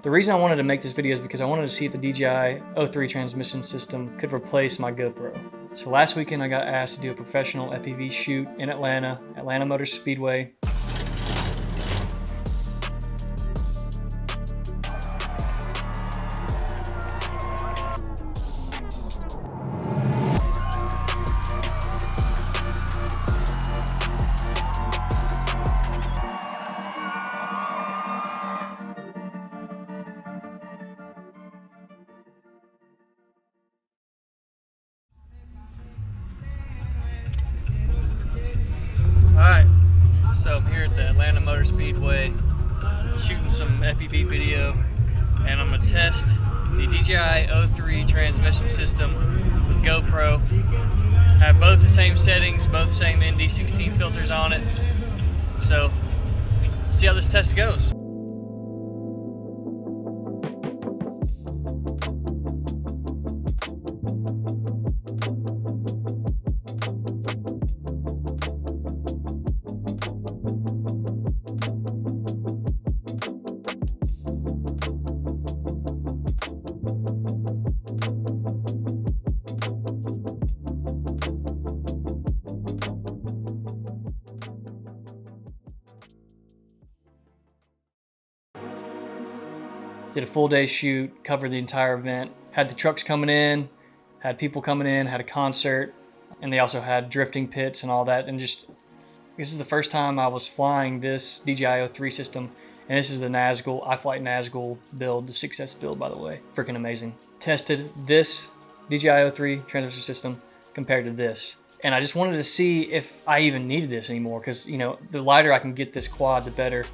The reason I wanted to make this video is because I wanted to see if the DJI O3 transmission system could replace my GoPro. So last weekend I got asked to do a professional FPV shoot in Atlanta Motor Speedway. Alright, so I'm here at the Atlanta Motor Speedway shooting some FPV video, and I'm going to test the DJI O3 transmission system with GoPro. I have both the same settings, both the same ND16 filters on it, so let's see how this test goes. Did a full day shoot, covered the entire event. Had the trucks coming in, had people coming in, had a concert, and they also had drifting pits and all that. And just, this is the first time I was flying this DJI O3 system, and this is the iflight Nazgul build, the 6S build, by the way. Freaking amazing. Tested this DJI O3 transmission system compared to this. And I just wanted to see if I even needed this anymore, because, you know, the lighter I can get this quad, the better.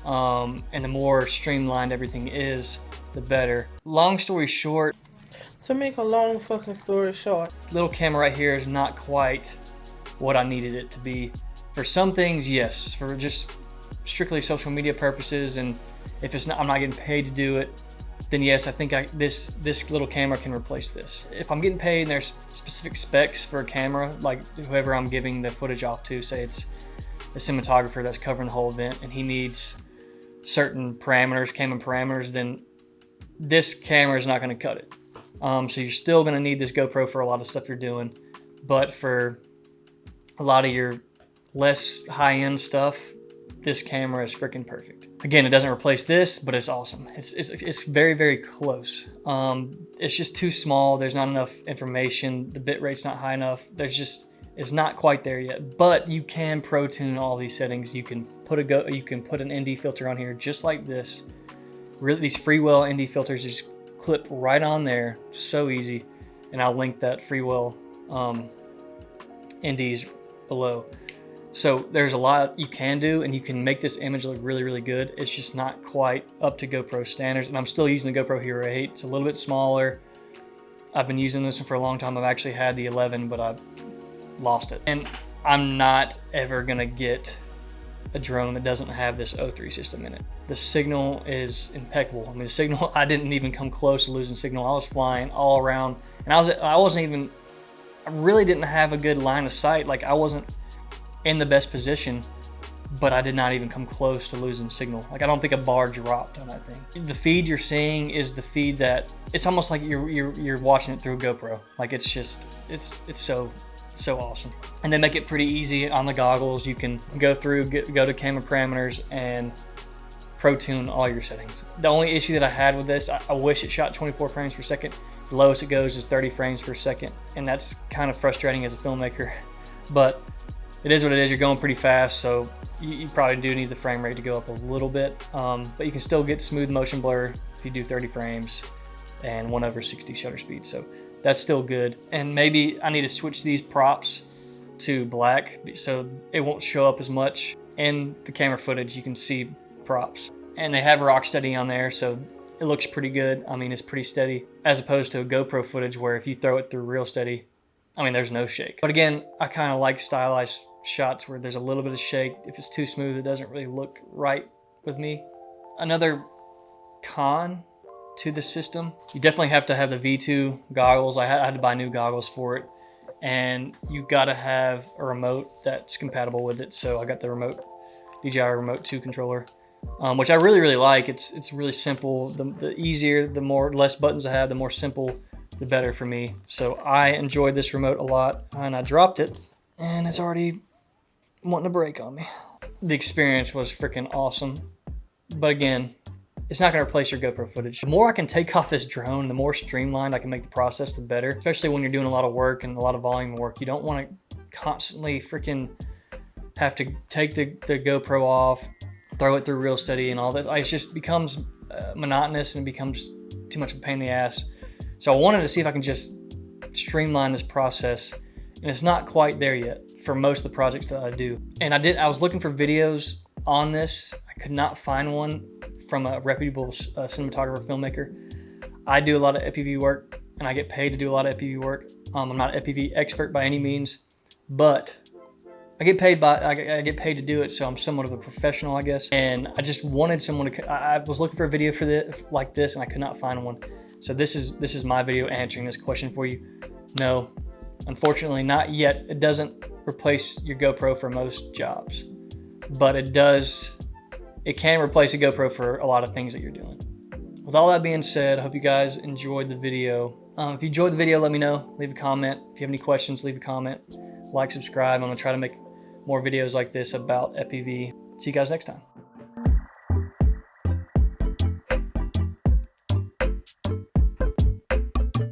And the more streamlined everything is, the better. Long story short, to make a long fucking story short, little camera right here is not quite what I needed it to be. For some things, yes. For just strictly social media purposes, and if it's not, I'm not getting paid to do it, then yes, I think this little camera can replace this. If I'm getting paid and there's specific specs for a camera, like whoever I'm giving the footage off to, say it's a cinematographer that's covering the whole event and he needs certain parameters, camera parameters, then this camera is not going to cut it. So you're still going to need this GoPro for a lot of stuff you're doing, but for a lot of your less high-end stuff, this camera is freaking perfect. Again, it doesn't replace this, but it's awesome. It's very, very close. It's just too small. There's not enough information. The bit rate's not high enough. It's not quite there yet, but you can pro tune all these settings. You can put an ND filter on here just like this. Really, these Freewell ND filters just clip right on there, so easy. And I'll link that Freewell NDs below. So there's a lot you can do, and you can make this image look really, really good. It's just not quite up to GoPro standards, and I'm still using the GoPro Hero 8. It's a little bit smaller. I've been using this one for a long time. I've actually had the 11, but I've lost it. And I'm not ever gonna get a drone that doesn't have this O3 system in it. The signal is impeccable. I mean, the signal, I didn't even come close to losing signal. I was flying all around, and I really didn't have a good line of sight. Like, I wasn't in the best position, but I did not even come close to losing signal. Like, I don't think a bar dropped on that thing. The feed you're seeing is the feed that, it's almost like you're watching it through a GoPro. Like, it's so awesome. And they make it pretty easy on the goggles. You can go through, go to camera parameters and pro tune all your settings. The only issue that I had with this, I wish it shot 24 frames per second. The lowest it goes is 30 frames per second. And that's kind of frustrating as a filmmaker, but it is what it is. You're going pretty fast, so you probably do need the frame rate to go up a little bit. But you can still get smooth motion blur if you do 30 frames and 1/60 shutter speed. So that's still good. And maybe I need to switch these props to black so it won't show up as much in the camera footage. You can see props, and they have Rocksteady on there, so it looks pretty good. I mean, it's pretty steady, as opposed to a GoPro footage where if you throw it through real steady, I mean, there's no shake. But again, I kind of like stylized shots where there's a little bit of shake. If it's too smooth, it doesn't really look right with me. Another con to the system, you definitely have to have the V2 goggles. I had to buy new goggles for it, and you gotta have a remote that's compatible with it. So I got the DJI Remote 2 controller. which I really, really like. It's really simple. The easier, the less buttons I have, the more simple, the better for me. So I enjoyed this remote a lot, and I dropped it, and it's already wanting to break on me. The experience was freaking awesome. But again, it's not gonna replace your GoPro footage. The more I can take off this drone, the more streamlined I can make the process, the better. Especially when you're doing a lot of work and a lot of volume work. You don't wanna constantly freaking have to take the GoPro off, throw it through real steady and all that. It just becomes monotonous and becomes too much of a pain in the ass. So I wanted to see if I can just streamline this process, and it's not quite there yet for most of the projects that I do. And I was looking for videos on this. I could not find one from a reputable cinematographer, filmmaker. I do a lot of FPV work, and I get paid to do a lot of FPV work. I'm not an FPV expert by any means, but I get paid to do it, so I'm somewhat of a professional, I guess. And I just wanted someone to. I was looking for a video for like this, and I could not find one. So this is my video answering this question for you. No, unfortunately, not yet. It doesn't replace your GoPro for most jobs, but it does. It can replace a GoPro for a lot of things that you're doing. With all that being said, I hope you guys enjoyed the video. If you enjoyed the video, let me know. Leave a comment. If you have any questions, leave a comment. Like, subscribe. I'm gonna try to make more videos like this about FPV. See you guys next time.